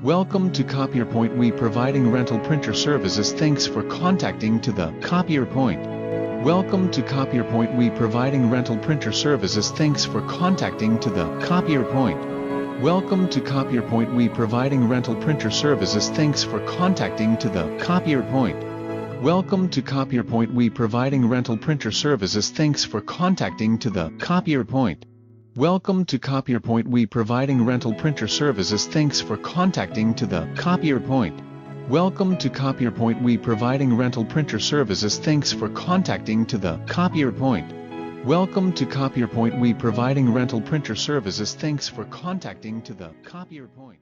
Welcome to Copier Point. We providing rental printer services. Thanks for contacting to the Copier Point. Welcome to Copier Point. We providing rental printer services. Thanks for contacting to the Copier Point. Welcome to Copier Point. We providing rental printer services. Thanks for contacting to the Copier Point. Welcome to Copier Point. We providing rental printer services. Thanks for contacting to the Copier Point. Welcome to Copier Point. We providing rental printer services. Thanks for contacting to the Copier Point. Welcome to Copier Point. We providing rental printer services. Thanks for contacting to the Copier Point. Welcome to Copier Point. We providing rental printer services. Thanks for contacting to the Copier Point.